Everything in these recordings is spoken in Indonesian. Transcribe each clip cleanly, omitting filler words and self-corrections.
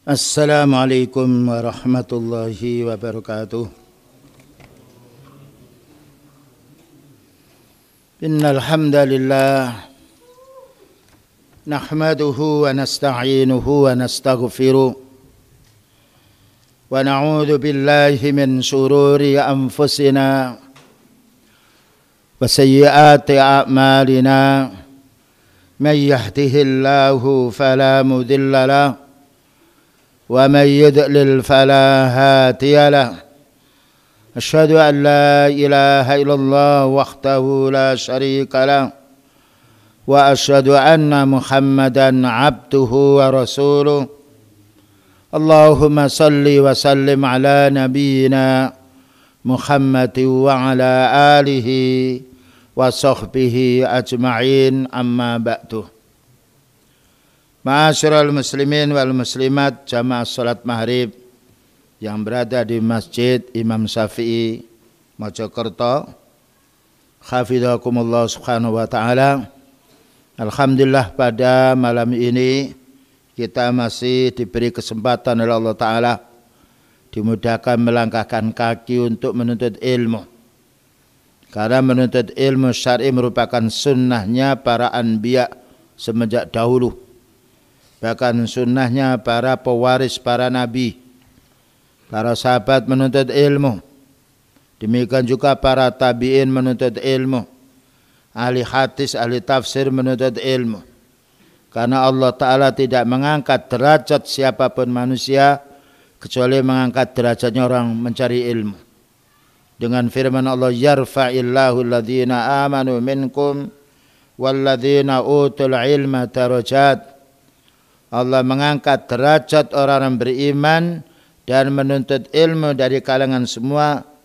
Assalamualaikum warahmatullahi wabarakatuh. Innal hamdalillah nahmaduhu wa nasta'inuhu wa nastaghfiruh wa na'udzu billahi min shururi anfusina wa sayyiati a'malina. May yahdihillahu fala mudilla lahu ومن يضلل فلا هادي له أشهد أن لا إله إلا الله وحده لا شريك له وأشهد أن محمدا عبده ورسوله اللهم صل وسلم على نبينا محمد وعلى آله وصحبه أجمعين أما بعد. Ma'asyiral muslimin wal muslimat jamaah salat maghrib yang berada di Masjid Imam Syafi'i Mojokerto, hafizakumullah subhanahu wa ta'ala. Alhamdulillah pada malam ini kita masih diberi kesempatan oleh Allah Ta'ala, dimudahkan melangkahkan kaki untuk menuntut ilmu. Karena menuntut ilmu syar'i merupakan sunnahnya para anbiya semenjak dahulu. Bahkan sunnahnya para pewaris para nabi, para sahabat menuntut ilmu. Demikian juga para tabi'in menuntut ilmu, ahli hadis, ahli tafsir menuntut ilmu. Karena Allah Ta'ala tidak mengangkat derajat siapapun manusia kecuali mengangkat derajatnya orang mencari ilmu. Dengan firman Allah, yarfa'illahu alladhina amanu minkum walladhina utul ilma darajat. Allah mengangkat derajat orang yang beriman dan menuntut ilmu dari kalangan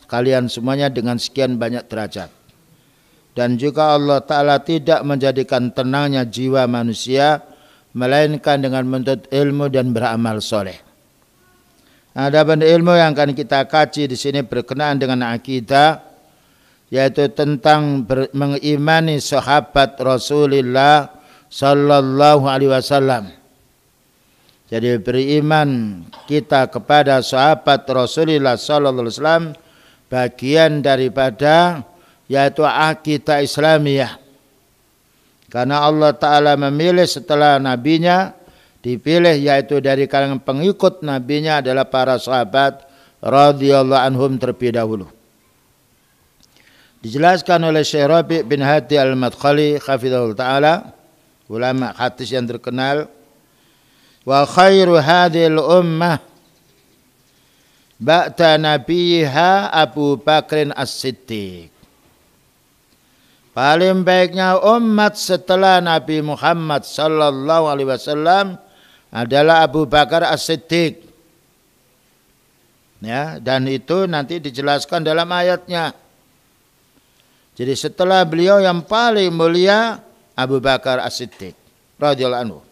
kalian semuanya dengan sekian banyak derajat. Dan juga Allah Ta'ala tidak menjadikan tenangnya jiwa manusia melainkan dengan menuntut ilmu dan beramal soleh. Adapun ilmu yang akan kita kaji di sini berkenaan dengan akidah, yaitu tentang mengimani sahabat Rasulullah sallallahu alaihi wasallam. Jadi beriman kita kepada sahabat Rasulullah sallallahu alaihi wasallam bagian daripada yaitu akidah Islamiyah. Karena Allah Ta'ala memilih setelah nabinya dipilih yaitu dari kalangan pengikut nabinya adalah para sahabat radhiyallahu anhum terlebih dahulu. Dijelaskan oleh Syekh Rabi' bin Hadi al-Madkhali hafizahullah ta'ala, ulama hadis yang terkenal. Wa khairu hadhil ummah ba'da nabiha Abu Bakrin As-Siddiq. Paling baiknya umat setelah Nabi Muhammad sallallahu alaihi wasallam adalah Abu Bakar As-Siddiq. Ya, dan itu nanti dijelaskan dalam ayatnya. Jadi setelah beliau yang paling mulia Abu Bakar As-Siddiq radhiyallahu anhu.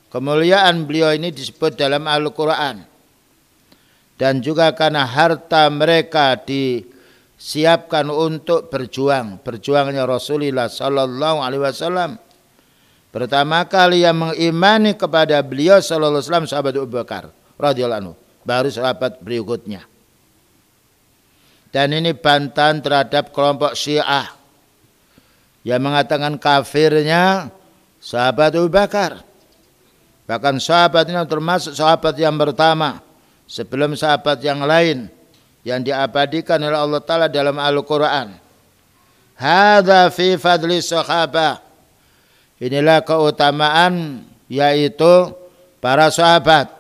Kemuliaan beliau ini disebut dalam Al-Quran. Dan juga karena harta mereka disiapkan untuk berjuang. Berjuangnya Rasulullah sallallahu alaihi wasallam. Pertama kali yang mengimani kepada beliau sallallahu alaihi wasallam sahabat Abu Bakar radhiyallahu anhu. Baru sahabat berikutnya. Dan ini bantahan terhadap kelompok Syiah yang mengatakan kafirnya sahabat Abu Bakar. Bahkan sahabat ini termasuk sahabat yang pertama sebelum sahabat yang lain yang diabadikan oleh Allah Ta'ala dalam Al-Quran. Hadza fi fadli sahabah. Inilah keutamaan yaitu para sahabat.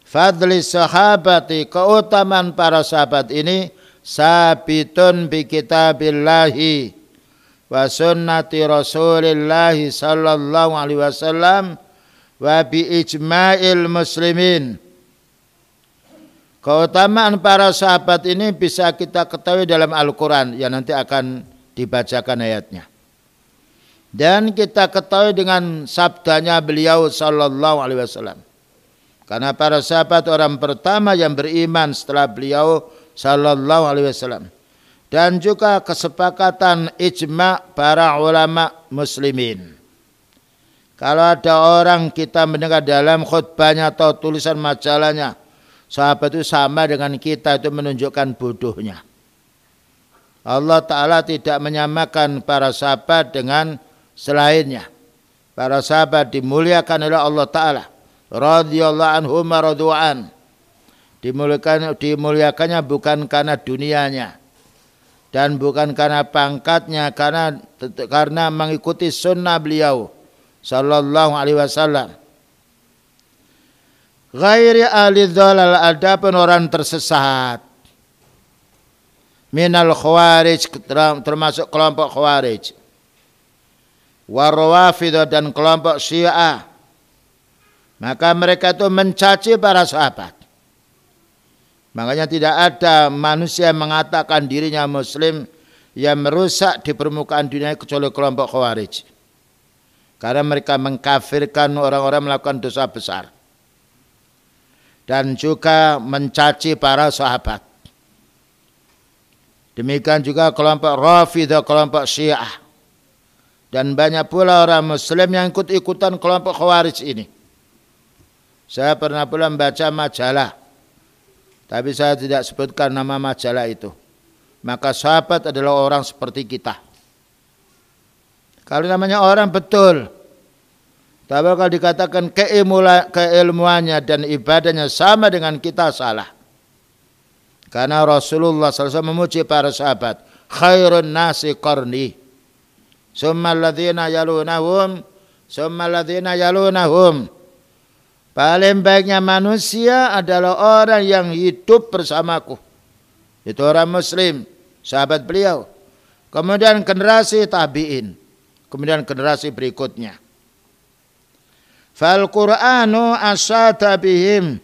Fadli sahabati, keutamaan para sahabat ini sabitun bi kitabillahi wa sunnati rasulillahi sallallahu alaihi wasallam wa bi ijma'il muslimin. Keutamaan para sahabat ini bisa kita ketahui dalam Al-Quran yang nanti akan dibacakan ayatnya. Dan kita ketahui dengan sabdanya beliau sallallahu alaihi wasallam. Karena para sahabat orang pertama yang beriman setelah beliau sallallahu alaihi wasallam. Dan juga kesepakatan ijma' para ulama muslimin. Kalau ada orang kita mendengar dalam khutbahnya atau tulisan majalahnya, sahabat itu sama dengan kita, itu menunjukkan bodohnya. Allah Ta'ala tidak menyamakan para sahabat dengan selainnya. Para sahabat dimuliakan oleh Allah Ta'ala. Radhiyallahu anhum wa radu'an. Dimuliakannya bukan karena dunianya. Dan bukan karena pangkatnya, karena mengikuti sunnah beliau sallallahu alaihi wasallam. Ghairi ahli dhalal, adapun orang tersesat. Minal khawarij, termasuk kelompok khawarij. Warwafidah, dan kelompok syiah. Maka mereka itu mencaci para sahabat. Makanya tidak ada manusia yang mengatakan dirinya muslim yang merusak di permukaan dunia kecuali kelompok khawarij. Karena mereka mengkafirkan orang-orang melakukan dosa besar. Dan juga mencaci para sahabat. Demikian juga kelompok Rafidah, kelompok Syiah. Dan banyak pula orang muslim yang ikut-ikutan kelompok Khawarij ini. Saya pernah pula membaca majalah. Tapi saya tidak sebutkan nama majalah itu. Maka sahabat adalah orang seperti kita. Kalau namanya orang betul. Tapi kalau dikatakan keilmuannya dan ibadahnya sama dengan kita, salah. Karena Rasulullah SAW memuji para sahabat. Khairun nasi qarni. Summa alladhina yalunahum. Summa alladhina yalunahum. Paling baiknya manusia adalah orang yang hidup bersamaku. Itu orang muslim, sahabat beliau. Kemudian generasi tabi'in. Kemudian generasi berikutnya. Fal Qur'anu asyata bihim.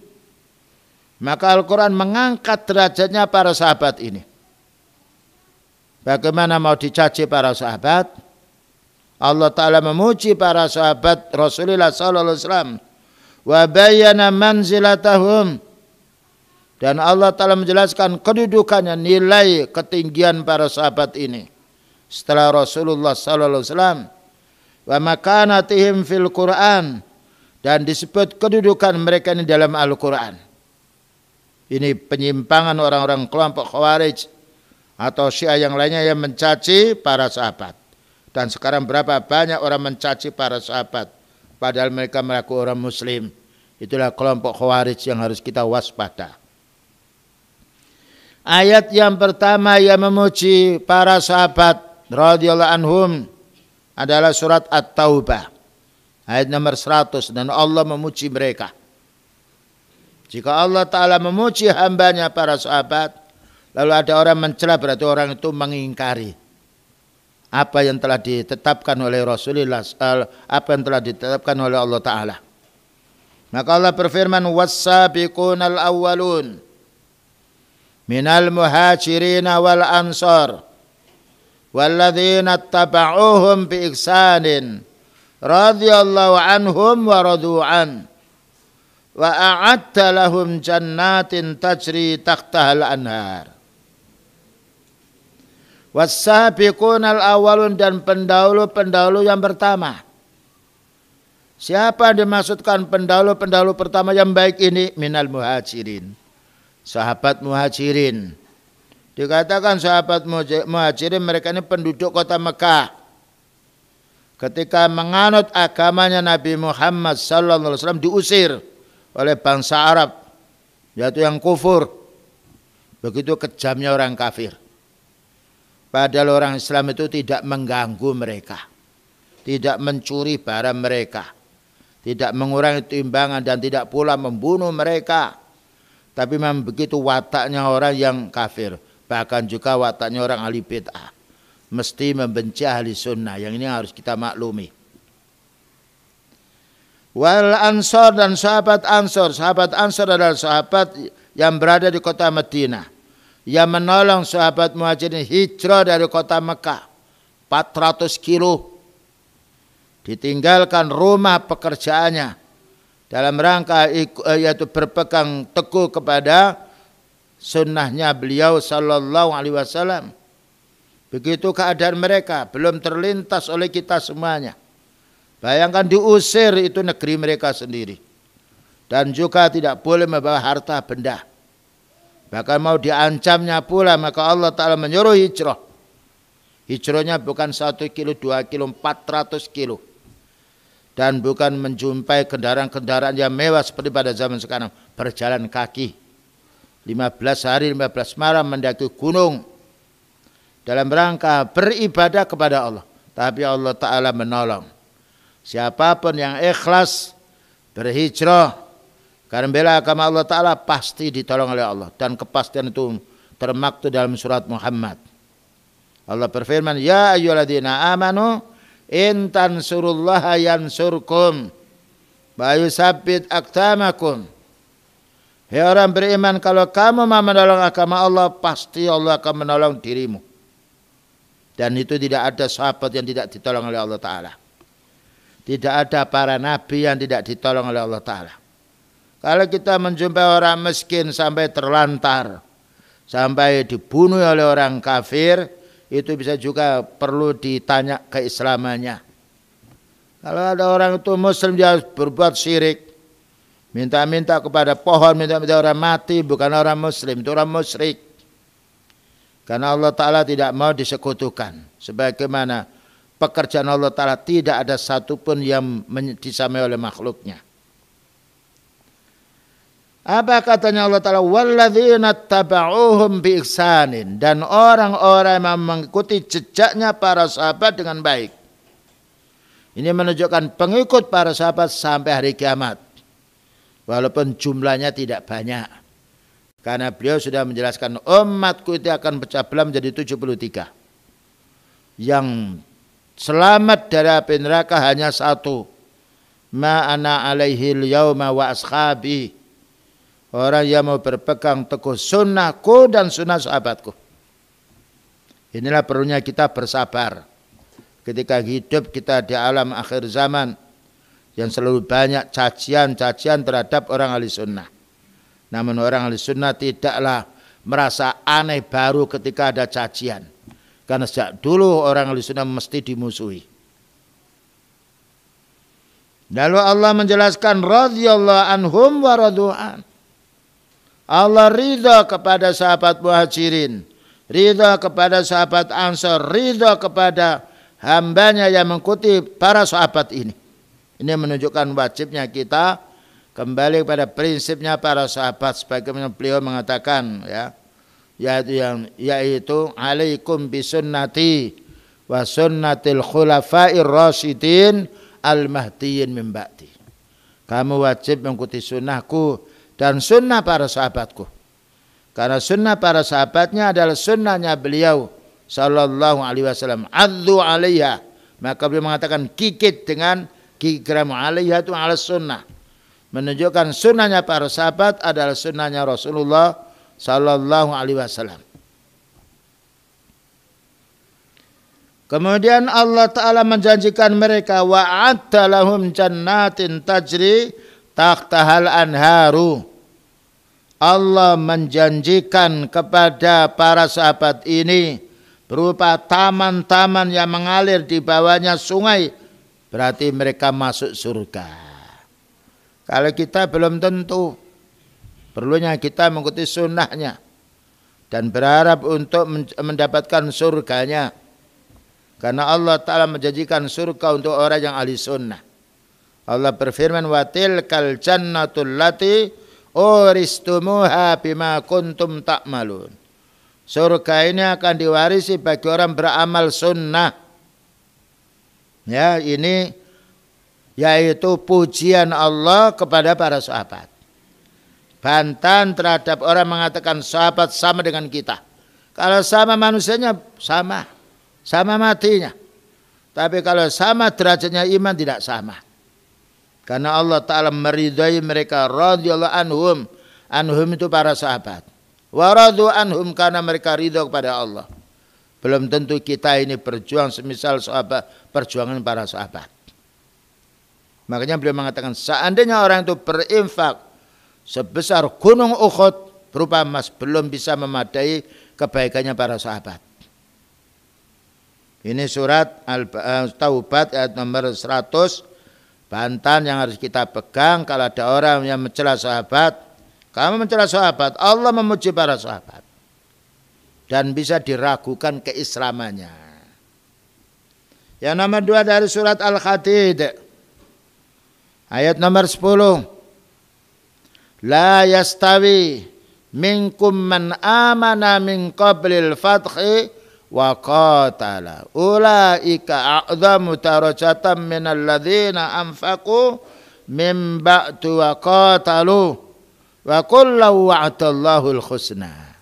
Maka Al-Quran mengangkat derajatnya para sahabat ini. Bagaimana mau dicaci para sahabat? Allah Ta'ala memuji para sahabat Rasulullah SAW. Wa bayyana manzilatahum. Dan Allah Ta'ala menjelaskan kedudukannya, nilai ketinggian para sahabat ini. Setelah Rasulullah SAW. Wa makanatihim fil Quran. Dan disebut kedudukan mereka ini dalam Al-Quran. Ini penyimpangan orang-orang kelompok Khawarij atau Syiah yang lainnya yang mencaci para sahabat. Dan sekarang berapa banyak orang mencaci para sahabat. Padahal mereka mengaku orang muslim. Itulah kelompok Khawarij yang harus kita waspada. Ayat yang pertama yang memuji para sahabat radhiyallahu anhum adalah surat At-Taubah. Ayat nomor 100. Dan Allah memuji mereka. Jika Allah Ta'ala memuji hambanya para sahabat, lalu ada orang mencela, berarti orang itu mengingkari apa yang telah ditetapkan oleh Rasulullah, apa yang telah ditetapkan oleh Allah Ta'ala. Maka Allah berfirman, was-sabiqunal awwalun minal muhajirina wal ansar walladzina taba'uhum bi ihsanin radhiyallahu anhum wa radu'an wa a'adda lahum jannatin tajri tahtahal anhar. Was-sabiqunal awwalun, dan pendahulu-pendahulu yang pertama. Siapa dimaksudkan pendahulu-pendahulu pertama yang baik ini? Minal muhajirin. Sahabat muhajirin. Dikatakan sahabat muhajirin, mereka ini penduduk kota Mekah. Ketika menganut agamanya Nabi Muhammad SAW diusir oleh bangsa Arab, yaitu yang kufur. Begitu kejamnya orang kafir. Padahal orang Islam itu tidak mengganggu mereka, tidak mencuri barang mereka, tidak mengurangi timbangan, dan tidak pula membunuh mereka. Tapi memang begitu wataknya orang yang kafir, bahkan juga wataknya orang ahli bid'ah. Mesti membenci ahli sunnah, yang ini harus kita maklumi. Wal ansor, dan sahabat ansor. Sahabat ansor adalah sahabat yang berada di kota Madinah, yang menolong sahabat muhajirin hijrah dari kota Mekah 400 kilo, ditinggalkan rumah pekerjaannya dalam rangka yaitu berpegang teguh kepada sunnahnya beliau sallallahu alaihi wasallam. Begitu keadaan mereka, belum terlintas oleh kita semuanya. Bayangkan diusir, itu negeri mereka sendiri. Dan juga tidak boleh membawa harta benda. Bahkan mau diancamnya pula, maka Allah Ta'ala menyuruh hijrah. Hijrahnya bukan 1 kilo, 2 kilo, 400 kilo. Dan bukan menjumpai kendaraan-kendaraan yang mewah seperti pada zaman sekarang. Berjalan kaki. 15 hari, 15 malam mendaki gunung. Dalam rangka beribadah kepada Allah. Tapi Allah Ta'ala menolong. Siapapun yang ikhlas berhijrah karena bela agama Allah Ta'ala pasti ditolong oleh Allah. Dan kepastian itu termaktub dalam surat Muhammad. Allah berfirman, ya ayyuhalladzina amanu in tansurullaha yansurkum wa yusabbit aqdamakum. Hei orang beriman, kalau kamu mau menolong agama Allah, pasti Allah akan menolong dirimu. Dan itu tidak ada sahabat yang tidak ditolong oleh Allah Ta'ala. Tidak ada para nabi yang tidak ditolong oleh Allah Ta'ala. Kalau kita menjumpai orang miskin sampai terlantar, sampai dibunuh oleh orang kafir, itu bisa juga perlu ditanya keislamannya. Kalau ada orang itu muslim, dia berbuat syirik, minta-minta kepada pohon, minta-minta orang mati, bukan orang muslim, itu orang musyrik. Karena Allah Ta'ala tidak mau disekutukan. Sebagaimana pekerjaan Allah Ta'ala tidak ada satupun yang disamai oleh makhluknya. Apa katanya Allah Ta'ala? Walladzina taba'uhum bi ihsanin. Dan orang-orang yang mengikuti jejaknya para sahabat dengan baik. Ini menunjukkan pengikut para sahabat sampai hari kiamat. Walaupun jumlahnya tidak banyak. Karena beliau sudah menjelaskan umatku itu akan pecah belah menjadi 73. Yang selamat dari api neraka hanya satu. Ma ana alaihi yauma wa ashabi. Orang yang mau berpegang teguh sunnahku dan sunnah sahabatku. Inilah perlunya kita bersabar. Ketika hidup kita di alam akhir zaman. Yang selalu banyak cacian-cacian terhadap orang ahli sunnah. Namun orang ahli sunnah tidaklah merasa aneh baru ketika ada cacian. Karena sejak dulu orang ahli sunnah mesti dimusuhi. Lalu Allah menjelaskan radhiyallahu anhum wa radu'an. Allah ridha kepada sahabat muhajirin, ridha kepada sahabat ansar, ridha kepada hambanya yang mengikuti para sahabat ini. Ini menunjukkan wajibnya kita kembali pada prinsipnya para sahabat sebagaimana beliau mengatakan, ya, yaitu alaikum bisunnati wa sunnatil khulafair rasyidin al mahdiyyin min ba'di. Kamu wajib mengikuti sunnahku dan sunnah para sahabatku. Karena sunnah para sahabatnya adalah sunnahnya beliau sallallahu alaihi wasallam. Addu 'alaiha. Maka beliau mengatakan gigit dengan gigram 'alaiha itu ala sunnah. Menunjukkan sunnahnya para sahabat adalah sunnahnya Rasulullah sallallahu alaihi wasallam. Kemudian Allah Ta'ala menjanjikan mereka wa'adda lahum jannatin tajri tahtahal anharu. Allah menjanjikan kepada para sahabat ini berupa taman-taman yang mengalir di bawahnya sungai. Berarti mereka masuk surga. Kalau kita belum tentu, perlunya kita mengikuti sunnahnya dan berharap untuk mendapatkan surganya. Karena Allah Ta'ala menjanjikan surga untuk orang yang ahli sunnah. Allah berfirman, wa tilkal jannatul lati uristumuha bima kuntum ta'malun. Surga ini akan diwarisi bagi orang beramal sunnah. Ya, ini yaitu pujian Allah kepada para sahabat. Bantahan terhadap orang mengatakan sahabat sama dengan kita. Kalau sama manusianya sama matinya. Tapi kalau sama derajatnya iman tidak sama. Karena Allah Ta'ala meridai mereka radhiyallahu anhum. Anhum itu para sahabat. Wa radu anhum karena mereka ridha kepada Allah. Belum tentu kita ini berjuang semisal sahabat, perjuangan para sahabat. Makanya beliau mengatakan seandainya orang itu berinfak sebesar gunung Uhud berupa emas belum bisa memadai kebaikannya para sahabat. Ini surat Taubat ayat nomor 100 Bantahan yang harus kita pegang kalau ada orang yang mencela sahabat. Kamu mencela sahabat, Allah memuji para sahabat. Dan bisa diragukan keislamannya. Yang nomor 2 dari surat Al-Hadid. Ayat nomor 10. La yastawi minkum man amana min qablil fathi wa qatala. Ulaika a'zamu darajatan minal ladzina anfaqu min ba'du wa qatalu. Wa kullu wa'adallahu al-husna.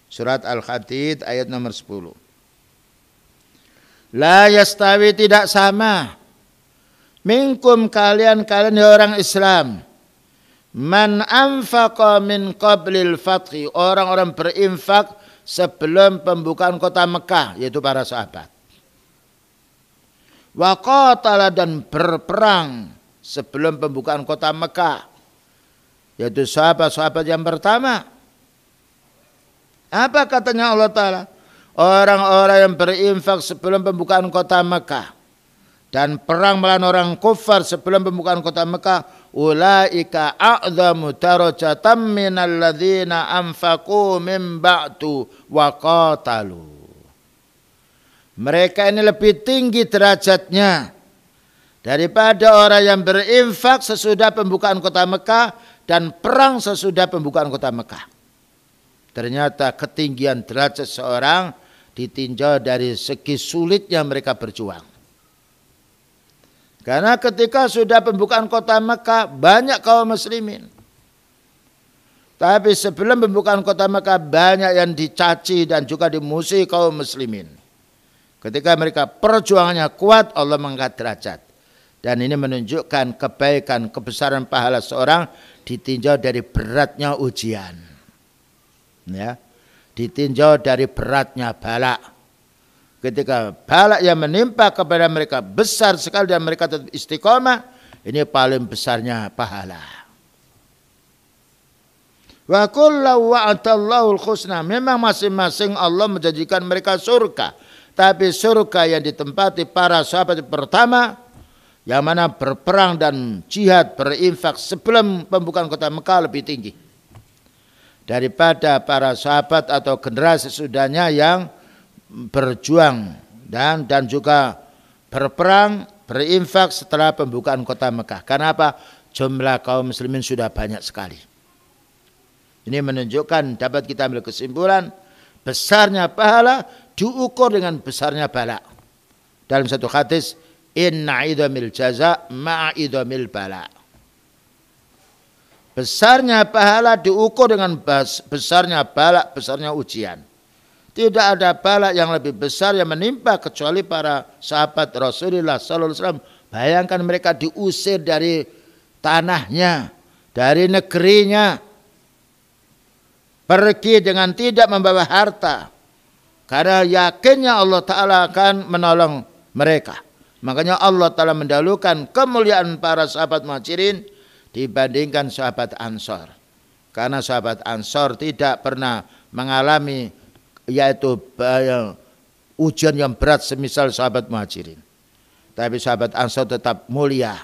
Surat Al-Hadid ayat nomor 10. La yastawi, tidak sama. Minkum, kalian orang Islam. Man anfaqa min qablil fathi, orang-orang berinfak sebelum pembukaan kota Mekah, yaitu para sahabat. Wa qatala, dan berperang sebelum pembukaan kota Mekah, yaitu sahabat-sahabat yang pertama. Apa katanya Allah Ta'ala? Orang-orang yang berinfak sebelum pembukaan kota Mekah dan perang melawan orang kufar sebelum pembukaan kota Mekah, ulaika a'zamu darajatan minal ladzina anfaqu min ba'du wa qatalu. Mereka ini lebih tinggi derajatnya daripada orang yang berinfak sesudah pembukaan kota Mekah dan perang sesudah pembukaan kota Mekah. Ternyata ketinggian derajat seorang ditinjau dari segi sulitnya mereka berjuang. Karena ketika sudah pembukaan kota Mekah, banyak kaum muslimin. Tapi sebelum pembukaan kota Mekah, banyak yang dicaci dan juga dimusuhi kaum muslimin. Ketika mereka perjuangannya kuat, Allah mengangkat derajat. Dan ini menunjukkan kebaikan, kebesaran pahala seorang ditinjau dari beratnya ujian. Ya, ditinjau dari beratnya bala. Ketika bala yang menimpa kepada mereka besar sekali dan mereka tetap istiqomah, ini paling besarnya pahala. Wa kullu wa'adallahu al-husna, memang masing-masing Allah menjanjikan mereka surga, tapi surga yang ditempati para sahabat pertama yang mana berperang dan jihad berinfak sebelum pembukaan kota Mekah lebih tinggi daripada para sahabat atau generasi sesudahnya yang berjuang dan juga berperang berinfak setelah pembukaan kota Mekah. Karena apa? Jumlah kaum muslimin sudah banyak sekali. Ini menunjukkan, dapat kita ambil kesimpulan, besarnya pahala diukur dengan besarnya bala. Dalam satu hadis, inna idhamil jaza ma'a idhamil bala. Besarnya pahala diukur dengan besarnya bala, besarnya ujian. Tidak ada bala yang lebih besar yang menimpa kecuali para sahabat Rasulullah SAW. Bayangkan mereka diusir dari tanahnya, dari negerinya, pergi dengan tidak membawa harta, karena yakinnya Allah Ta'ala akan menolong mereka. Makanya Allah Ta'ala mendahulukan kemuliaan para sahabat Muhajirin dibandingkan sahabat Ansor. Karena sahabat Ansor tidak pernah mengalami yaitu ujian yang berat semisal sahabat Muhajirin. Tapi sahabat Ansor tetap mulia.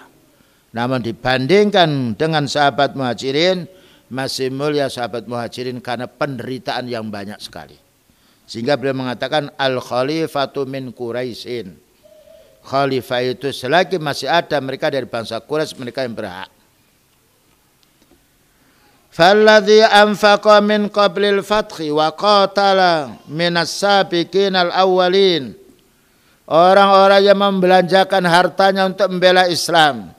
Namun dibandingkan dengan sahabat Muhajirin, masih mulia sahabat Muhajirin karena penderitaan yang banyak sekali. Sehingga beliau mengatakan al-khalifatu min Quraisyin. Khalifah itu selagi masih ada mereka dari bangsa Quraisy, mereka yang berhak. Falladhi anfaqa min qablil fathi wa qatala minas sabiqin al-awwalin. Orang-orang yang membelanjakan hartanya untuk membela Islam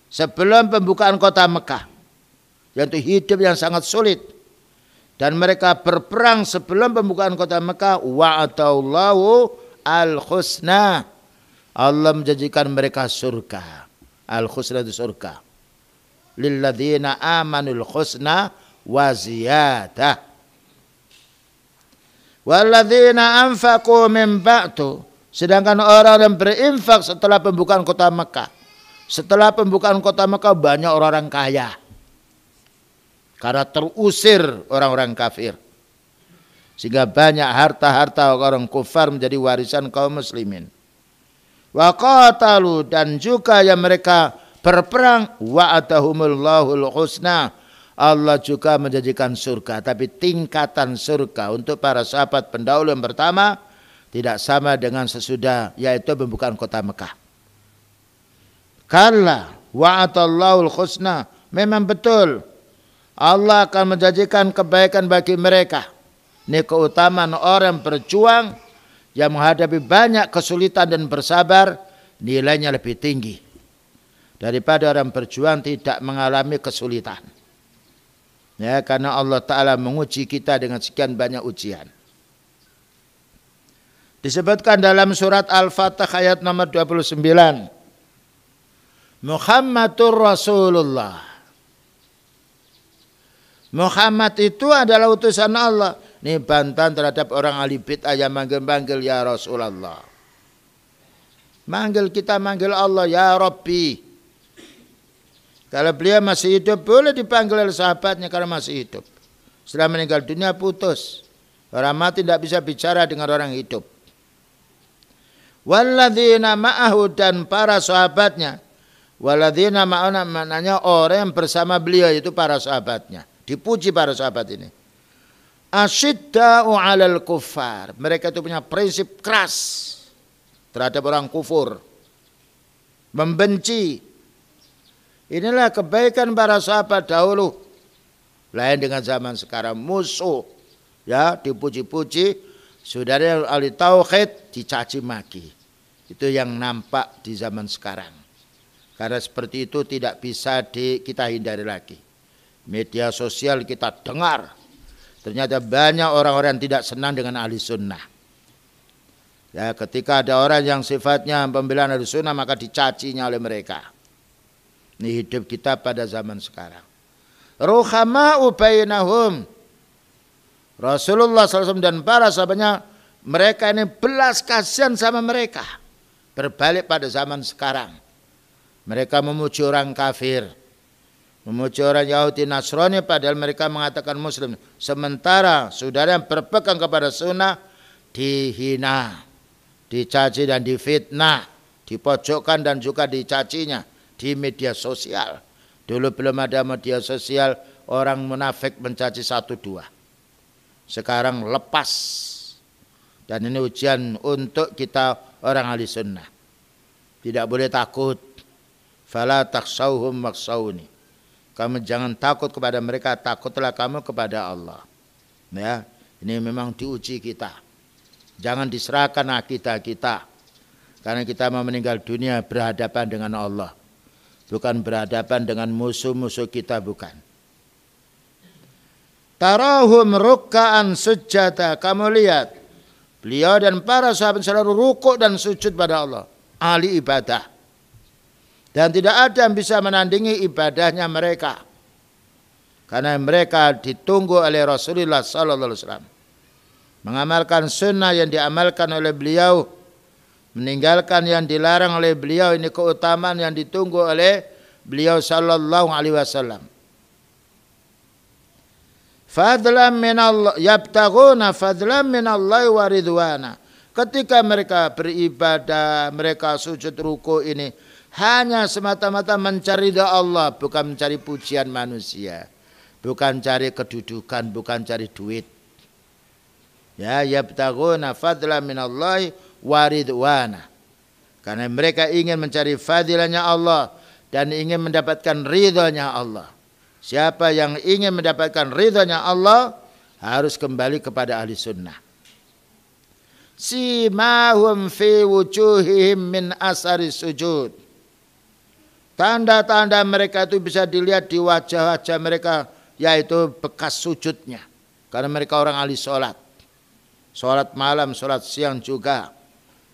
sebelum pembukaan kota Mekah, yaitu hidup yang sangat sulit, dan mereka berperang sebelum pembukaan kota Mekah, wa'adallahu al-husna, Allah menjanjikan mereka surga. Al-husna itu surga. Lilladzina amanul husna wa ziyadah. Walladzina anfaqu min ba'du, sedangkan orang yang berinfak setelah pembukaan kota Mekah. Setelah pembukaan kota Mekah banyak orang-orang kaya. Karena terusir orang-orang kafir. Sehingga banyak harta-harta orang kufar menjadi warisan kaum muslimin. Wa qatalu, dan juga yang mereka berperang, wa'adahumullahul husna. Allah juga menjanjikan surga, tapi tingkatan surga untuk para sahabat pendahulu yang pertama tidak sama dengan sesudah, yaitu pembukaan kota Mekah. Kalla wa'adallahul husna, memang betul Allah akan menjanjikan kebaikan bagi mereka. Ini keutamaan orang berjuang yang menghadapi banyak kesulitan dan bersabar, nilainya lebih tinggi daripada orang berjuang tidak mengalami kesulitan. Ya, karena Allah Ta'ala menguji kita dengan sekian banyak ujian. Disebutkan dalam surat Al-Fatih ayat nomor 29. Muhammadur Rasulullah. Muhammad itu adalah utusan Allah. Ini bantahan terhadap orang ahli bid'ah yang manggil-manggil ya Rasulullah. Manggil kita manggil Allah ya Rabbi. Kalau beliau masih hidup boleh dipanggil oleh sahabatnya karena masih hidup. Setelah meninggal dunia putus. Orang mati tidak bisa bicara dengan orang hidup. Walladzina ma'ahu, dan para sahabatnya. Walladzina ma'ahu maknanya orang yang bersama beliau, itu para sahabatnya. Dipuji para sahabat ini. Asyidda'u 'alal kuffar. Mereka itu punya prinsip keras terhadap orang kufur. Membenci. Inilah kebaikan para sahabat dahulu. Lain dengan zaman sekarang, musuh. Ya, dipuji-puji, saudara ahli tauhid dicaci maki. Itu yang nampak di zaman sekarang. Karena seperti itu tidak bisa kita hindari lagi. Media sosial kita dengar. Ternyata banyak orang-orang yang tidak senang dengan ahli sunnah. Ya, ketika ada orang yang sifatnya pembelaan ahli sunnah, maka dicacinya oleh mereka. Ini hidup kita pada zaman sekarang. Ruhama'u bainahum. Rasulullah SAW dan para sahabatnya, mereka ini belas kasihan sama mereka. Berbalik pada zaman sekarang. Mereka memuji orang kafir. Memuji orang Yahudi Nasrani padahal mereka mengatakan Muslim. Sementara saudara yang berpegang kepada sunnah dihina, dicaci dan difitnah, dipojokkan dan juga dicacinya di media sosial. Dulu belum ada media sosial, orang munafik mencaci 1-2. Sekarang lepas. Dan ini ujian untuk kita orang ahli sunnah. Tidak boleh takut. Fala takhshawhum wakhshawni. Kamu jangan takut kepada mereka, takutlah kamu kepada Allah. Ya, ini memang diuji kita. Jangan diserahkan akidah kita. Karena kita mau meninggal dunia berhadapan dengan Allah. Bukan berhadapan dengan musuh-musuh kita, bukan. Tarahum ruk'an sujada. Kamu lihat, beliau dan para sahabat selalu rukuk dan sujud pada Allah. Ahli ibadah. Dan tidak ada yang bisa menandingi ibadahnya mereka. Karena mereka ditunggu oleh Rasulullah SAW. Mengamalkan sunnah yang diamalkan oleh beliau. Meninggalkan yang dilarang oleh beliau, ini keutamaan yang ditunggu oleh beliau sallallahu alaihi wasallam. Fadlan min Allah, yabtaghuna fadlan min Allah wa ridwana. Ketika mereka beribadah, mereka sujud ruku ini hanya semata-mata mencari ridha Allah, bukan mencari pujian manusia, bukan cari kedudukan, bukan cari duit. Ya, yabtaghuna fadlan min Allah waridwana. Karena mereka ingin mencari fadilahnya Allah dan ingin mendapatkan ridhonya Allah. Siapa yang ingin mendapatkan ridhonya Allah harus kembali kepada ahli sunnah. Simahum fi wujuhihim min asari sujud. Tanda-tanda mereka itu bisa dilihat di wajah-wajah mereka, yaitu bekas sujudnya. Karena mereka orang ahli sholat. Sholat malam, sholat siang juga.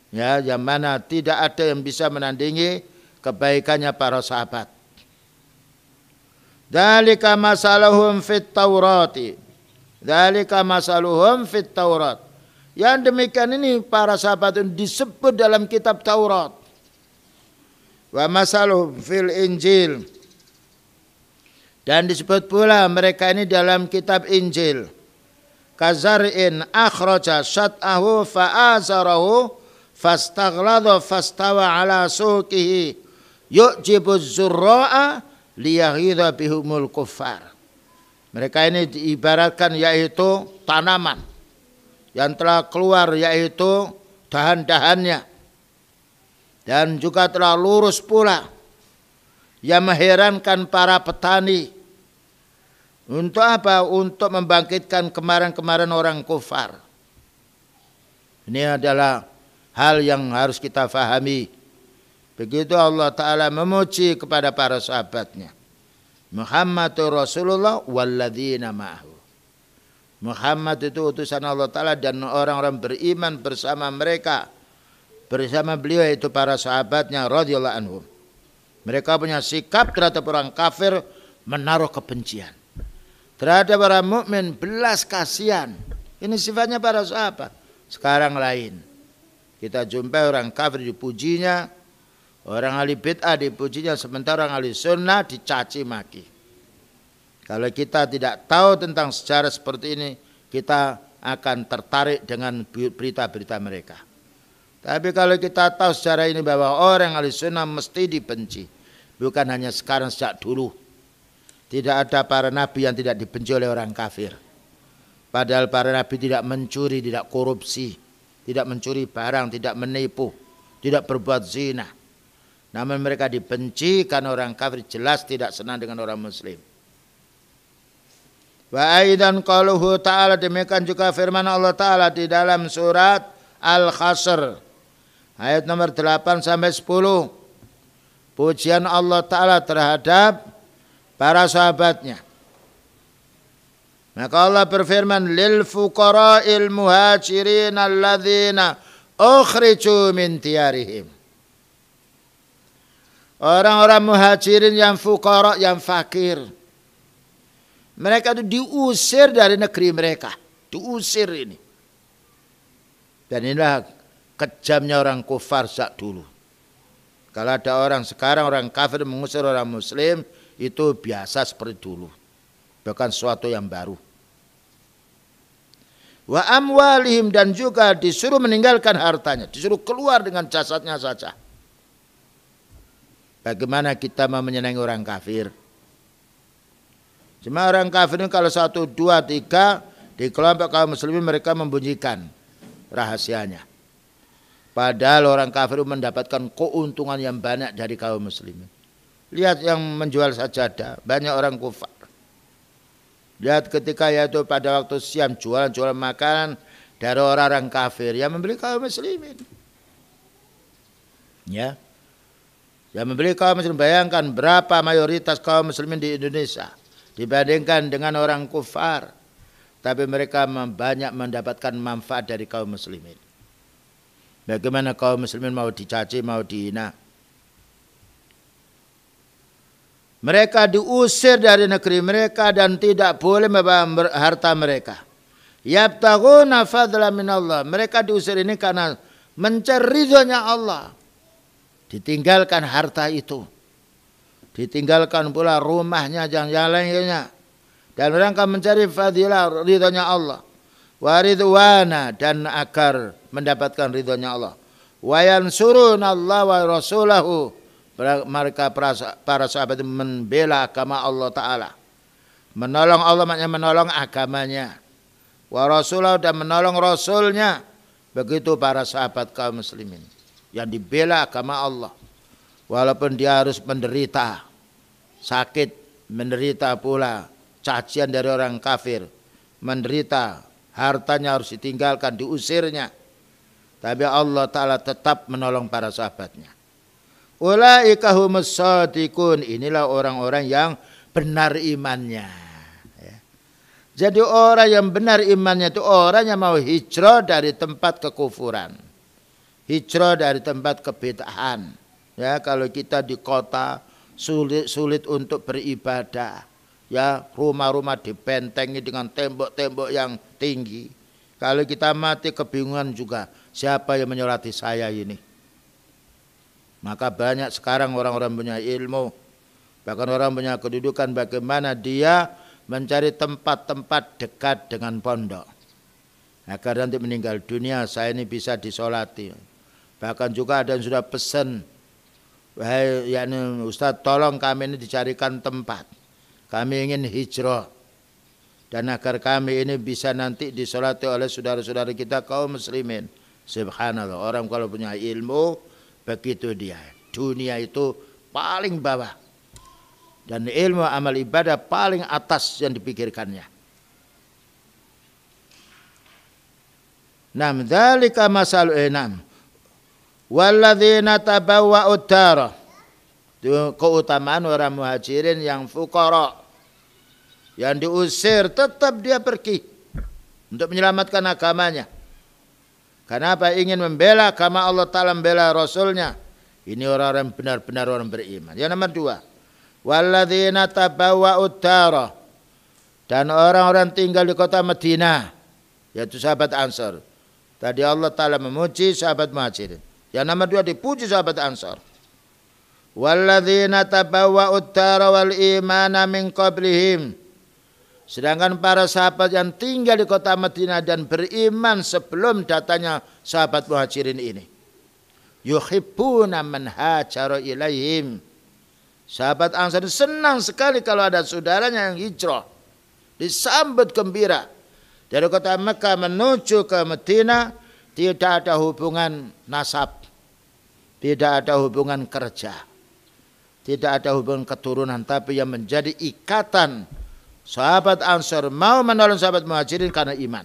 Ya, yang mana tidak ada yang bisa menandingi kebaikannya para sahabat. Dzalika masaluhum fit Taurati. Dzalika masaluhum fit Taurat. Yang demikian ini para sahabat itu disebut dalam kitab Taurat. Wa masaluhum fil Injil. Dan disebut pula mereka ini dalam kitab Injil. Kazar'in akhraja syat'ahu fa'azarahu fastaghlada fastawa ala suqihi yu'jibuz zurra'a liyaghidha bihumul kuffar. Mereka ini diibaratkan yaitu tanaman yang telah keluar, yaitu dahan-dahannya, dan juga telah lurus pula, yang mengherankan para petani. Untuk apa? Untuk membangkitkan kemarin-kemarin orang kufar. Ini adalah hal yang harus kita fahami. Begitu Allah Ta'ala memuji kepada para sahabatnya. Muhammadur Rasulullah walladzina ma'ahu. Muhammad itu utusan Allah Ta'ala dan orang-orang beriman bersama mereka. Bersama beliau itu para sahabatnya radhiyallahu anhum. Mereka punya sikap terhadap orang kafir menaruh kebencian. Terhadap orang mukmin belas kasihan. Ini sifatnya para sahabat. Sekarang lain. Kita jumpai orang kafir dipujinya, orang ahli bid'ah dipujinya, sementara orang ahli sunnah dicaci maki. Kalau kita tidak tahu tentang sejarah seperti ini, kita akan tertarik dengan berita-berita mereka. Tapi kalau kita tahu sejarah ini bahwa orang ahli sunnah mesti dibenci. Bukan hanya sekarang, sejak dulu. Tidak ada para nabi yang tidak dibenci oleh orang kafir. Padahal para nabi tidak mencuri, tidak korupsi, tidak mencuri barang, tidak menipu, tidak berbuat zina. Namun mereka dibenci karena orang kafir jelas tidak senang dengan orang muslim. Wa aidan qaluhu ta'ala, demikian juga firman Allah Ta'ala di dalam surat Al-Hasr ayat nomor 8 sampai 10. Pujian Allah Ta'ala terhadap para sahabatnya. Maka Allah berfirman, lil fuqara'il muhajirin alladzina ukhriju min diyarihim. Orang-orang muhajirin yang fuqara, yang fakir. Mereka itu diusir dari negeri mereka. Diusir ini. Dan inilah kejamnya orang kufar sejak dulu. Kalau ada orang sekarang, orang kafir mengusir orang muslim, itu biasa seperti dulu. Bukan sesuatu yang baru. Wa amwalihim, dan juga disuruh meninggalkan hartanya. Disuruh keluar dengan jasadnya saja. Bagaimana kita mau menyenangi orang kafir? Cuma orang kafir ini kalau 1, 2, 3 di kelompok kaum muslimin mereka membunyikan rahasianya. Padahal orang kafir mendapatkan keuntungan yang banyak dari kaum muslimin. Lihat yang menjual sajadah, banyak orang kufar. Lihat ketika yaitu pada waktu siam jualan makanan dari orang-orang kafir yang membeli kaum muslimin. Ya. Yang membeli kaum muslimin, bayangkan berapa mayoritas kaum muslimin di Indonesia dibandingkan dengan orang kufar. Tapi mereka banyak mendapatkan manfaat dari kaum muslimin. Bagaimana kaum muslimin mau dicaci, mau dihina? Mereka diusir dari negeri mereka dan tidak boleh membawa harta mereka. Yabtaghuna fadlan minallah. Mereka diusir ini karena mencari ridhonya Allah. Ditinggalkan harta itu. Ditinggalkan pula rumahnya yang lainnya. Dan mereka mencari fadilah ridhonya Allah. Wa ridwana, dan agar mendapatkan ridhonya Allah. Wa yansuruna Allah wa rasulahu. Mereka para sahabat membela agama Allah Ta'ala. Menolong Allah maknanya menolong agamanya. Wa rasulahu, dan menolong rasulnya. Begitu para sahabat kaum muslimin. Yang dibela agama Allah. Walaupun dia harus menderita. Sakit, menderita pula cacian dari orang kafir. Menderita, hartanya harus ditinggalkan, diusirnya. Tapi Allah Ta'ala tetap menolong para sahabatnya. Ulaika humus shadiqun, inilah orang-orang yang benar imannya. Ya. Jadi orang yang benar imannya itu orang yang mau hijrah dari tempat kekufuran, hijrah dari tempat kebid'ahan. Ya, kalau kita di kota sulit untuk beribadah, ya rumah-rumah dibentengi dengan tembok-tembok yang tinggi. Kalau kita mati kebingungan juga, siapa yang menyolati saya ini? Maka banyak sekarang orang-orang punya ilmu, bahkan orang punya kedudukan, bagaimana dia mencari tempat-tempat dekat dengan pondok. Agar nanti meninggal dunia saya ini bisa disolati. Bahkan juga ada yang sudah pesan wahai yakni Ustaz, tolong kami ini dicarikan tempat. Kami ingin hijrah. Dan agar kami ini bisa nanti disolati oleh saudara-saudara kita kaum muslimin. Subhanallah, orang kalau punya ilmu begitu dia. Dunia itu paling bawah. Dan ilmu amal ibadah paling atas yang dipikirkannya. Nam dzalika masal enam. Walladzina tabawwa'ud dar. Itu keutamaan orang muhajirin yang fuqara. Yang diusir tetap dia pergi untuk menyelamatkan agamanya. Kenapa? Ingin membela agama Allah Ta'ala, membela Rasulnya. Ini orang-orang benar-benar orang beriman. Yang nomor dua, walladzina tabawwa'ud dar, dan orang-orang tinggal di kota Madinah, yaitu sahabat Ansar. Tadi Allah Ta'ala memuji sahabat Muhajirin. Yang nomor dua dipuji sahabat Ansar. Walladzina tabawwa'ud dar wal imana min qablihim, sedangkan para sahabat yang tinggal di kota Madinah dan beriman sebelum datanya sahabat Muhajirin ini, yuhibbuna man hajara ilaihim. Sahabat Ansar senang sekali kalau ada saudaranya yang hijrah, disambut gembira. Dari kota Mekah menuju ke Madinah tidak ada hubungan nasab, tidak ada hubungan kerja, tidak ada hubungan keturunan, tapi yang menjadi ikatan sahabat Ansar mau menolong sahabat Muhajirin karena iman.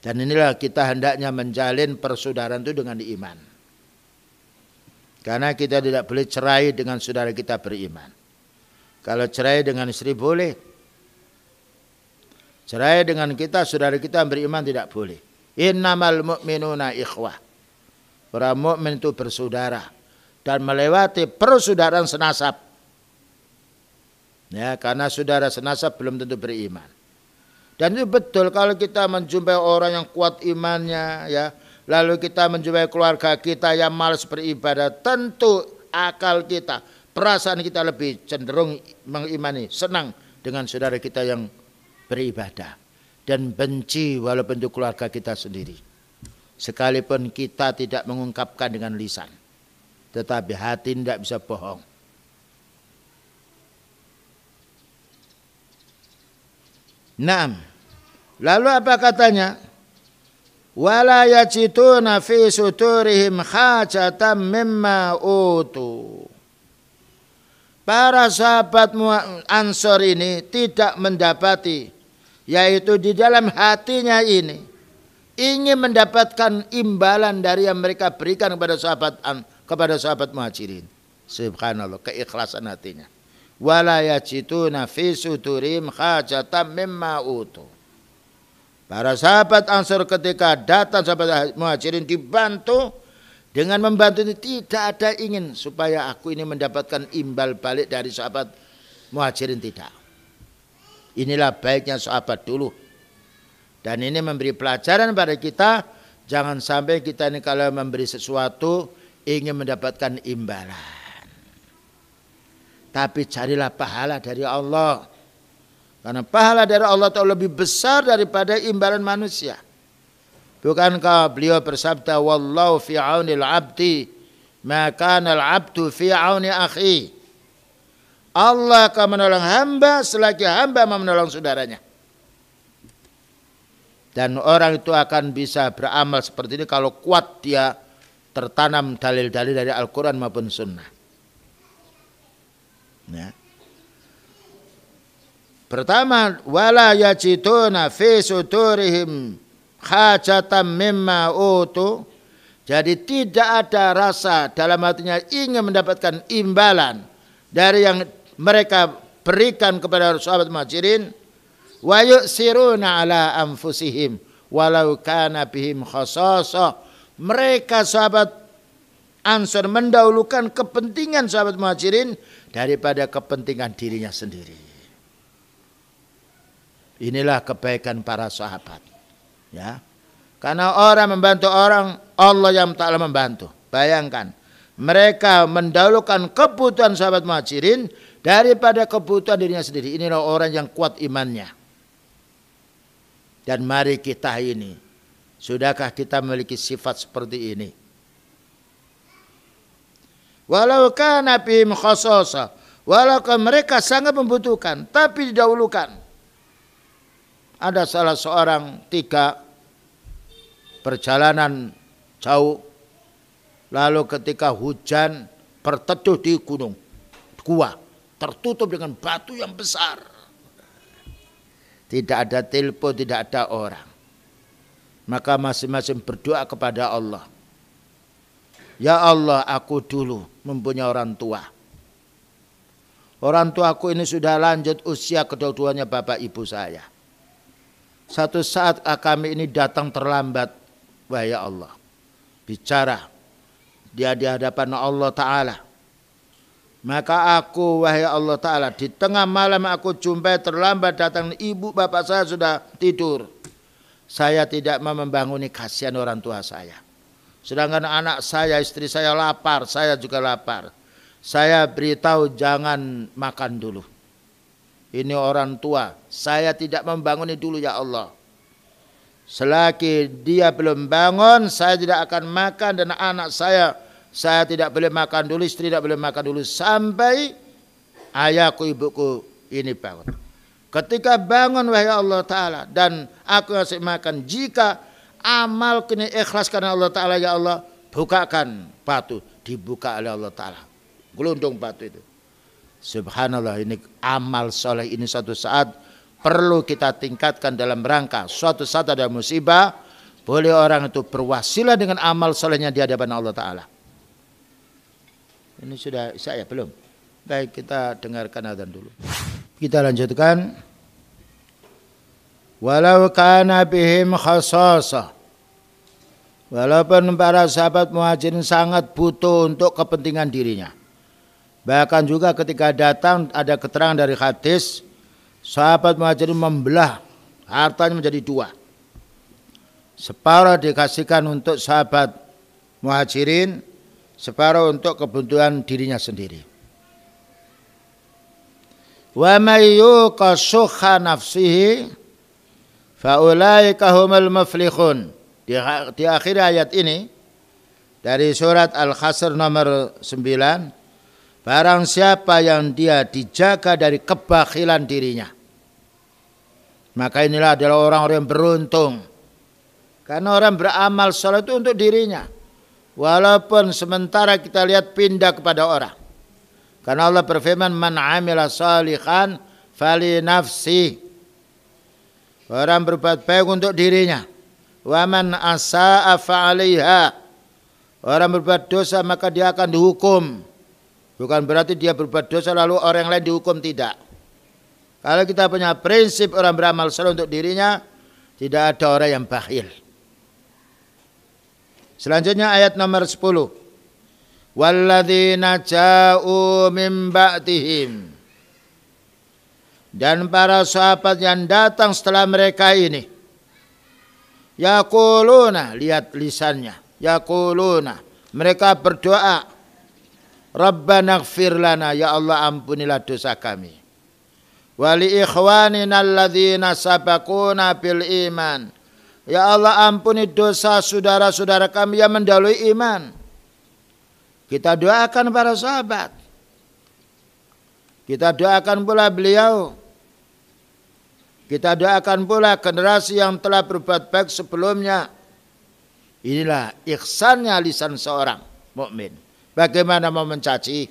Dan inilah kita hendaknya menjalin persaudaraan itu dengan iman. Karena kita tidak boleh cerai dengan saudara kita beriman. Kalau cerai dengan istri boleh. Cerai dengan kita, saudara kita beriman tidak boleh. Innamal mu'minuna ikhwah. Orang mukmin itu bersaudara dan melewati persaudaraan senasab. Ya, karena saudara senasab belum tentu beriman. Dan itu betul kalau kita menjumpai orang yang kuat imannya, ya, lalu kita menjumpai keluarga kita yang malas beribadah, tentu akal kita, perasaan kita lebih cenderung mengimani, senang dengan saudara kita yang beribadah, dan benci walaupun itu keluarga kita sendiri. Sekalipun kita tidak mengungkapkan dengan lisan, tetapi hati tidak bisa bohong. Naam. Lalu apa katanya? Wala yajiduna fi suturihim hajatan mimma utu. Para sahabat Ansor ini tidak mendapati, yaitu di dalam hatinya ini ingin mendapatkan imbalan dari yang mereka berikan kepada sahabat Muhajirin. Subhanallah, keikhlasan hatinya. Wala yajiduna fi suturihim hajatan mimma utu. Para sahabat Ansar ketika datang sahabat Muhajirin dibantu, dengan membantu ini tidak ada ingin supaya aku ini mendapatkan imbal balik dari sahabat Muhajirin, tidak. Inilah baiknya sahabat dulu. Dan ini memberi pelajaran pada kita, jangan sampai kita ini kalau memberi sesuatu ingin mendapatkan imbalan. Tapi carilah pahala dari Allah. Karena pahala dari Allah itu lebih besar daripada imbalan manusia. Bukankah beliau bersabda, wallahu fi aunil abdi ma kana al abdu fi auni akhi. Allah akan menolong hamba selagi hamba mau menolong saudaranya. Dan orang itu akan bisa beramal seperti ini kalau kuat dia tertanam dalil-dalil dari Al-Quran maupun Sunnah. Ya. Pertama, wala yajiduna fi suturihim hajatan mimma utu. Jadi tidak ada rasa dalam hatinya ingin mendapatkan imbalan dari yang mereka berikan kepada sahabat Muhajirin. Wa yu'siruna ala anfusihim walau kana bihim khasasah. Mereka sahabat Ansar mendahulukan kepentingan sahabat Muhajirin daripada kepentingan dirinya sendiri. Inilah kebaikan para sahabat. Ya. Karena orang membantu orang, Allah yang Ta'ala membantu. Bayangkan, mereka mendahulukan kebutuhan sahabat Muhajirin daripada kebutuhan dirinya sendiri. Inilah orang yang kuat imannya. Dan mari kita ini, sudahkah kita memiliki sifat seperti ini? Walau kana bihim khasasa, walaupun mereka sangat membutuhkan, tapi didahulukan. Ada salah seorang 3 perjalanan jauh, lalu ketika hujan berteduh di gunung, gua tertutup dengan batu yang besar. Tidak ada telepon, tidak ada orang. Maka masing-masing berdoa kepada Allah. Ya Allah, aku dulu mempunyai orang tua. Orang tuaku ini sudah lanjut usia, kedua-duanya bapak ibu saya. Satu saat kami ini datang terlambat. Wahai Allah, bicara dia di hadapan Allah Ta'ala. Maka aku, wahai Allah Ta'ala, di tengah malam aku jumpai terlambat datang, ibu bapak saya sudah tidur. Saya tidak mau membanguni, kasihan orang tua saya. Sedangkan anak saya, istri saya lapar, saya juga lapar. Saya beritahu jangan makan dulu. Ini orang tua, saya tidak membanguni dulu ya Allah. Selagi dia belum bangun, saya tidak akan makan, dan anak saya tidak boleh makan dulu, istri tidak boleh makan dulu sampai ayahku ibuku ini bangun. Ketika bangun wahai Allah Ta'ala dan aku ngasih makan, jika amal kini ikhlas karena Allah Ta'ala, ya Allah bukakan batu, dibuka oleh Allah Ta'ala gelundung batu itu. Subhanallah, ini amal soleh ini suatu saat perlu kita tingkatkan dalam rangka suatu saat ada musibah, boleh orang itu berwasilah dengan amal solehnya di hadapan Allah Ta'ala. Ini sudah saya belum? Baik, kita dengarkan adzan dulu. Kita lanjutkan. Walau kana bihim khasasah. Walaupun para sahabat muhajirin sangat butuh untuk kepentingan dirinya. Bahkan juga ketika datang ada keterangan dari hadis, sahabat muhajirin membelah hartanya menjadi 2. Separuh dikasihkan untuk sahabat muhajirin, separuh untuk kebutuhan dirinya sendiri. Wa may yuqa syuhha nafsihi fa ulaika humul muflihun. Di akhir ayat ini dari surat Al-Hasr nomor 9, barang siapa yang dia dijaga dari kebakhilan dirinya, maka inilah adalah orang-orang yang beruntung. Karena orang beramal saleh itu untuk dirinya, walaupun sementara kita lihat pindah kepada orang. Karena Allah berfirman, man amila salihan fali nafsi. Orang berbuat baik untuk dirinya. Wa man asa'a fa'alaiha. Orang berbuat dosa maka dia akan dihukum. Bukan berarti dia berbuat dosa lalu orang yang lain dihukum, tidak. Kalau kita punya prinsip orang beramal saleh untuk dirinya, tidak ada orang yang bakhil. Selanjutnya ayat nomor 10. Walladzina ja'u min ba'dihim. Dan para sahabat yang datang setelah mereka ini. Yaquluna, lihat lisannya. Yaquluna, mereka berdoa. Rabbana ighfir lana, ya Allah ampunilah dosa kami. Wa li ikhwanina alladzina sabaquna bil iman. Ya Allah ampuni dosa saudara-saudara kami yang mendahului iman. Kita doakan para sahabat. Kita doakan pula beliau. Kita doakan pula generasi yang telah berbuat baik sebelumnya. Inilah ihsannya lisan seorang mukmin. Bagaimana mau mencaci?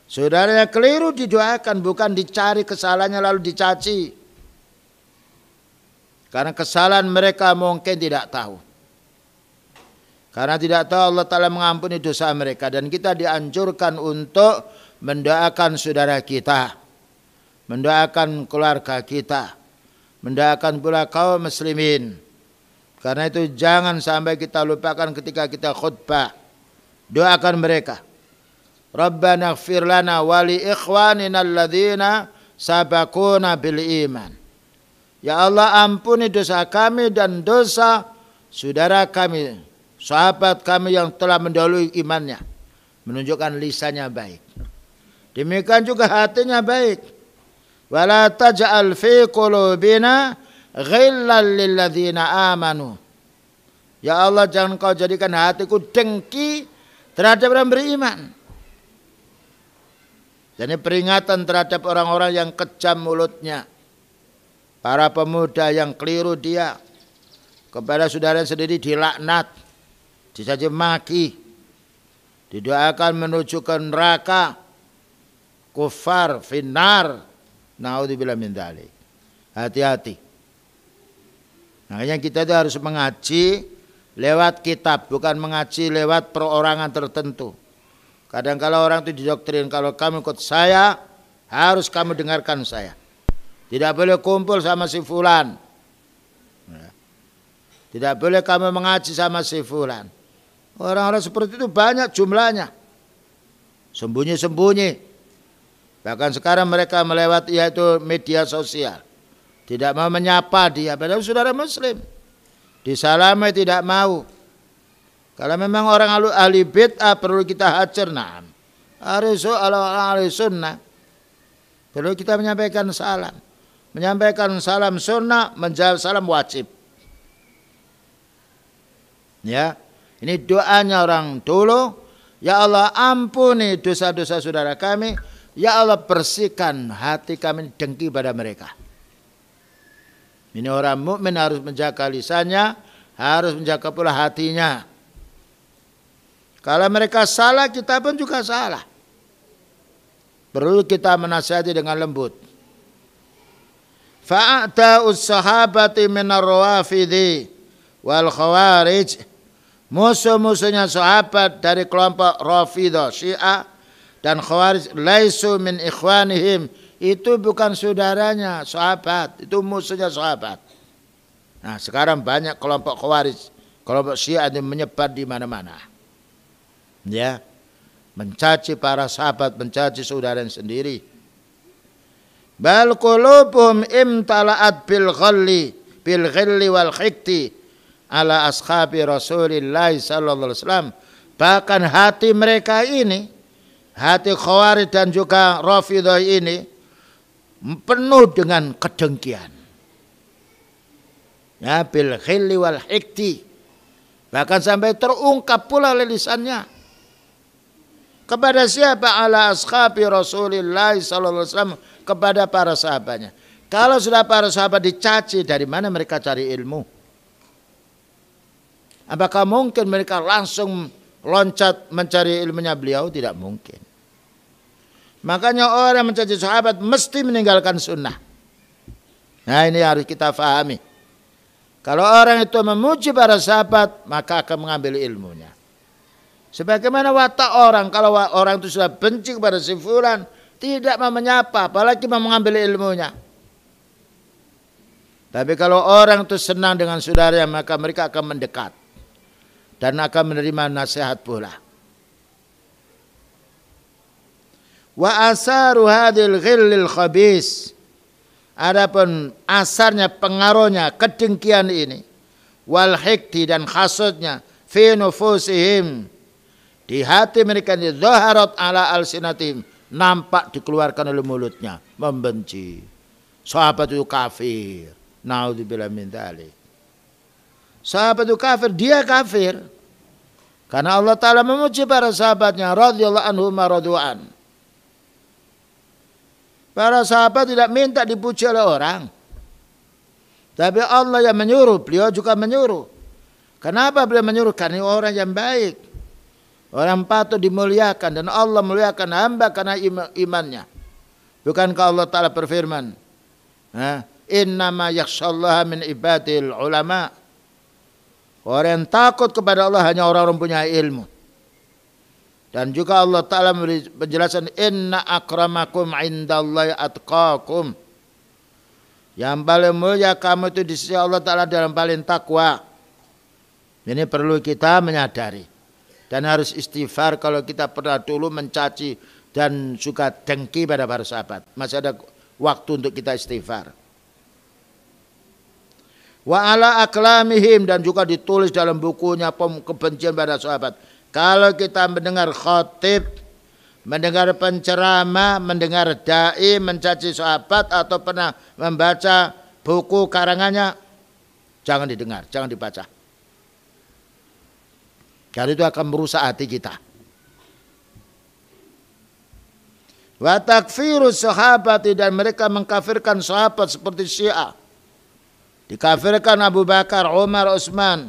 Saudaranya keliru didoakan, bukan dicari kesalahannya lalu dicaci. Karena kesalahan mereka mungkin tidak tahu. Karena tidak tahu Allah Ta'ala mengampuni dosa mereka. Dan kita dianjurkan untuk mendoakan saudara kita. Mendoakan keluarga kita. Mendoakan pula kaum muslimin. Karena itu jangan sampai kita lupakan ketika kita khutbah. Doakan mereka. Rabbana ighfir lana wa li ikhwanina alladzina sabaquna bil iman. Ya Allah ampuni dosa kami dan dosa saudara kami, sahabat kami yang telah mendahului imannya. Menunjukkan lisannya baik. Demikian juga hatinya baik. Wala taj'al fi qulubina ghillan lil ladzina amanu. Ya Allah jangan kau jadikan hatiku dengki terhadap orang beriman. Jadi peringatan terhadap orang-orang yang kejam mulutnya, para pemuda yang keliru dia, kepada saudara sendiri dilaknat, dicaci maki, didoakan menuju ke neraka, kufar, finnar, naudzubillah min dzalik. Hati-hati. Makanya kita itu harus mengaji lewat kitab, bukan mengaji lewat perorangan tertentu. Kadang kala orang itu didoktrin, kalau kamu ikut saya, harus kamu dengarkan saya. Tidak boleh kumpul sama si fulan. Tidak boleh kamu mengaji sama si fulan. Orang-orang seperti itu banyak jumlahnya. Sembunyi-sembunyi. Bahkan sekarang mereka melewati yaitu media sosial. Tidak mau menyapa dia, padahal saudara muslim. Disalami tidak mau. Kalau memang orang ahli bid'ah perlu kita hajar, nah. Ahli sunnah perlu kita menyampaikan salam. Menyampaikan salam sunnah, menjawab salam wajib. Ya, ini doanya orang dulu. Ya Allah, ampuni dosa-dosa saudara kami. Ya Allah, bersihkan hati kami dengki pada mereka. Ini orang mukmin harus menjaga lisannya, harus menjaga pula hatinya. Kalau mereka salah, kita pun juga salah. Perlu kita menasihati dengan lembut. Fa'ata'us sahabati minar rawafidhi wal khawarij. Musuh-musuhnya sahabat dari kelompok Rafidah, Syiah dan Khawarij, laisu min ikhwanihim. Itu bukan saudaranya sahabat, itu musuhnya sahabat. Nah, sekarang banyak kelompok Khawarij, kelompok Syiah yang menyebar di mana-mana. Ya, mencaci para sahabat, mencaci saudara sendiri. Bal qulubuhum imtala'at bil ghilli wal hikti ala ashabi Rasulillah sallallahu alaihi wasallam. Bahkan hati mereka ini, hati Khawarij dan juga Rafidhah ini penuh dengan kedengkian. Ya, bil ghilli wal hikti. Bahkan sampai terungkap pula lisannya. Kepada siapa? Ala ashabi Rasulillah sallallahu alaihi wasallam, kepada para sahabatnya. Kalau sudah para sahabat dicaci, dari mana mereka cari ilmu? Apakah mungkin mereka langsung loncat mencari ilmunya beliau? Tidak mungkin. Makanya orang mencaci sahabat mesti meninggalkan sunnah. Nah, ini harus kita fahami. Kalau orang itu memuji para sahabat, maka akan mengambil ilmunya. Sebagaimana watak orang, kalau orang itu sudah benci kepada si fulan, tidak mau menyapa, apalagi mau mengambil ilmunya. Tapi kalau orang itu senang dengan saudaranya, maka mereka akan mendekat dan akan menerima nasihat pula. Wa asaru hadil ghillil khabis. Adapun asarnya, pengaruhnya kedengkian ini, wal hikti dan hasudnya, fi nufusihim, di hati mereka ini, zaharat ala alsinatim, nampak dikeluarkan oleh mulutnya, membenci. Sahabat itu kafir. Naudzubillah min dzalik. Sahabat itu kafir, dia kafir. Karena Allah Ta'ala memuji para sahabatnya, radhiyallahu anhum wa radu'an. Para sahabat tidak minta dipuji oleh orang. Tapi Allah yang menyuruh, beliau juga menyuruh. Kenapa beliau menyuruh? Karena orang yang baik. Orang patut dimuliakan, dan Allah muliakan hamba karena imannya. Bukankah Allah Ta'ala berfirman, innama yakhshallaha min ibadil ulama. Orang yang takut kepada Allah hanya orang-orang punya ilmu. Dan juga Allah Ta'ala memberi penjelasan, inna akramakum indallahi atqakum. Yang paling mulia kamu itu di sisi Allah Ta'ala dalam paling takwa. Ini perlu kita menyadari. Dan harus istighfar kalau kita pernah dulu mencaci dan suka dengki pada para sahabat. Masih ada waktu untuk kita istighfar. Wa ala aklamihim, dan juga ditulis dalam bukunya kebencian pada sahabat. Kalau kita mendengar khatib, mendengar penceramah, mendengar dai mencaci sahabat atau pernah membaca buku karangannya, jangan didengar, jangan dibaca. Karena itu akan merusak hati kita. Wa takfirus sahabati, dan mereka mengkafirkan sahabat seperti Syiah. Dikafirkan Abu Bakar, Umar, Utsman.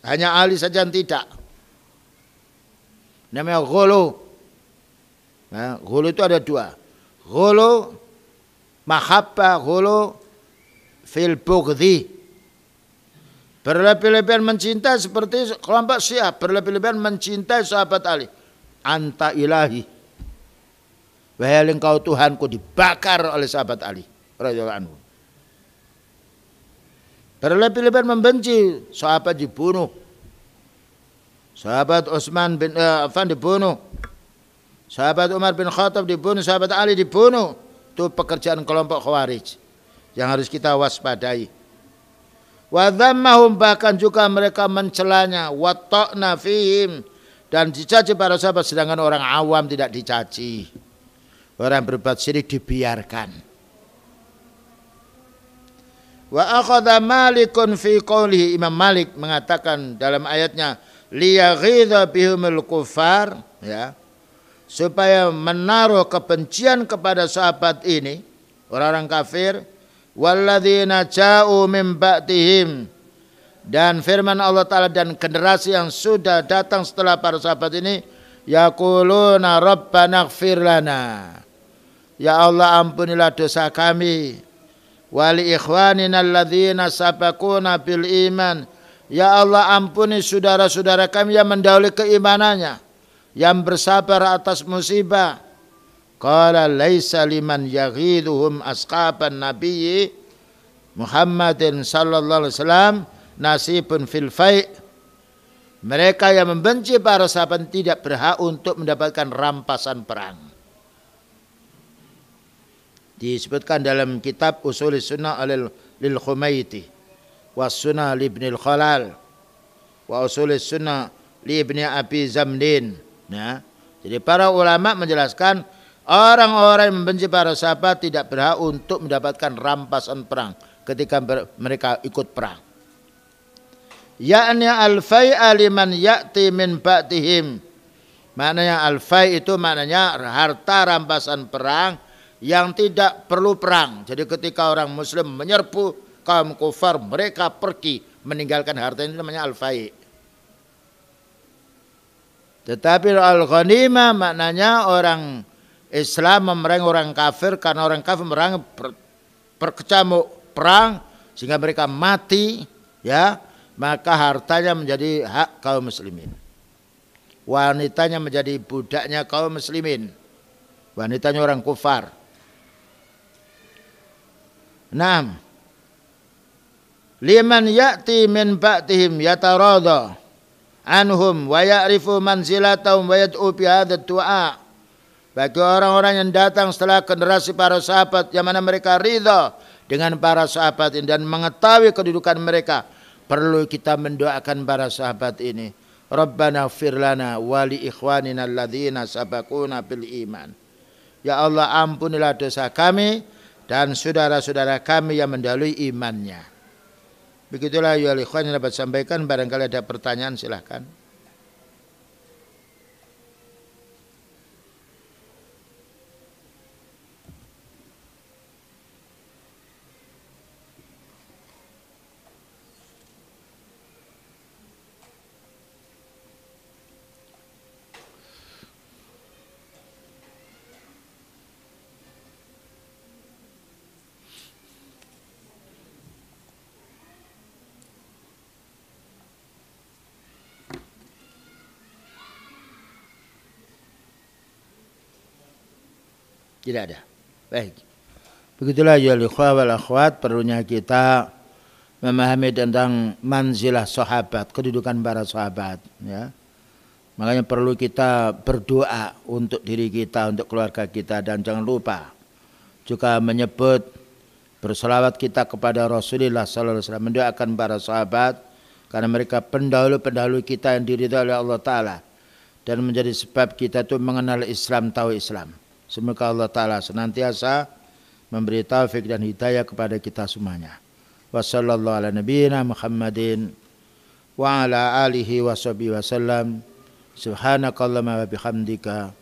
Hanya Ali saja yang tidak. Namanya ghulu. Nah, ghulu itu ada dua. Ghulu mahabbah, ghulu fil bughdhi. Berlebih-lebihan mencintai seperti kelompok Syiah, berlebih-lebihan mencintai sahabat Ali. Anta ilahi, wahai engkau Tuhanku, dibakar oleh sahabat Ali radhiyallahu anhu. Berlebih-lebihan membenci, sahabat dibunuh. Sahabat Utsman bin Affan dibunuh. Sahabat Umar bin Khattab dibunuh, sahabat Ali dibunuh. Itu pekerjaan kelompok Khawarij yang harus kita waspadai. Wa dhammahum, bahkan juga mereka mencelanya, wa ta'na fihim, dan dicaci para sahabat, sedangkan orang awam tidak dicaci. Orang berbuat syirik dibiarkan. Wa akhadha Malikun fi qawlihi, Imam Malik mengatakan dalam ayatnya liyaghidha bihumul kuffar, ya, supaya menaruh kebencian kepada sahabat ini, orang-orang kafir. Walladzina ja'u min ba'dihim, dan firman Allah Ta'ala, dan generasi yang sudah datang setelah para sahabat ini, yaquluna rabbana ighfir lana, ya Allah ampunilah dosa kami, wali ikhwanina alladzina sabaquna bil iman, ya Allah ampuni saudara-saudara kami yang mendahului keimanannya, yang bersabar atas musibah. Qala laisa liman yaghiduhum ashaban nabiyyi Muhammadin sallallahu alaihi wasallam nasibun fil fai'. Mereka yang membenci para sahabat tidak berhak untuk mendapatkan rampasan perang. Disebutkan dalam kitab Ushul Sunnah lil Khumaiti, wa Sunnah li Ibn al-Khalal, wa Ushul Sunnah li Ibn Abi Zamnin. Nah, jadi para ulama menjelaskan orang-orang yang membenci para sahabat tidak berhak untuk mendapatkan rampasan perang ketika mereka ikut perang. Ya'ni al-fai'a liman ya'ti min ba'dihim. Maknanya al-fai' itu maknanya harta rampasan perang yang tidak perlu perang. Jadi ketika orang muslim menyerbu kaum kufar, mereka pergi meninggalkan harta, ini namanya al-fai'. Tetapi al-ghanimah maknanya orang Islam memerangi orang kafir, karena orang kafir memerangi berkecamuk perang sehingga mereka mati, ya, maka hartanya menjadi hak kaum muslimin. Wanitanya menjadi budaknya kaum muslimin. Wanitanya orang kufar. 6. Liman ya'ti min ba'dihim yataradha anhum wa ya'rifu manzilatahum wa yad'u bi hadzal du'a. Bagi orang-orang yang datang setelah generasi para sahabat yang mana mereka ridha dengan para sahabat ini dan mengetahui kedudukan mereka, perlu kita mendoakan para sahabat ini. Rabbana ighfir lana wa li ikhwanina alladzina sabaquna bil iman. Ya Allah ampunilah dosa kami dan saudara-saudara kami yang mendahului imannya. Begitulah ya ikhwan yang dapat sampaikan. Barangkali ada pertanyaan silahkan. Tidak ada. Baik. Begitulah ya ikhwah wal akhwat, perlunya kita memahami tentang manzilah sahabat, kedudukan para sahabat, ya. Makanya perlu kita berdoa untuk diri kita, untuk keluarga kita, dan jangan lupa juga menyebut berselawat kita kepada Rasulullah sallallahu alaihi wasallam, mendoakan para sahabat karena mereka pendahulu-pendahulu kita yang diridhai oleh Allah Ta'ala dan menjadi sebab kita itu mengenal Islam, tahu Islam. Semoga Allah Ta'ala senantiasa memberi taufik dan hidayah kepada kita semuanya. Wassallallahu ala nabiyyina Muhammadin wa ala alihi wa sahbihi wasallam. Subhanakallahumma wa bihamdika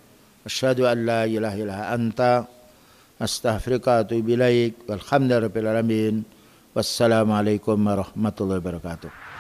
Asyhadu an la ilaha illa anta astaghfiruka wa atubu ilaik. Walhamdulillahirabbil alamin. Wassalamualaikum warahmatullahi wabarakatuh.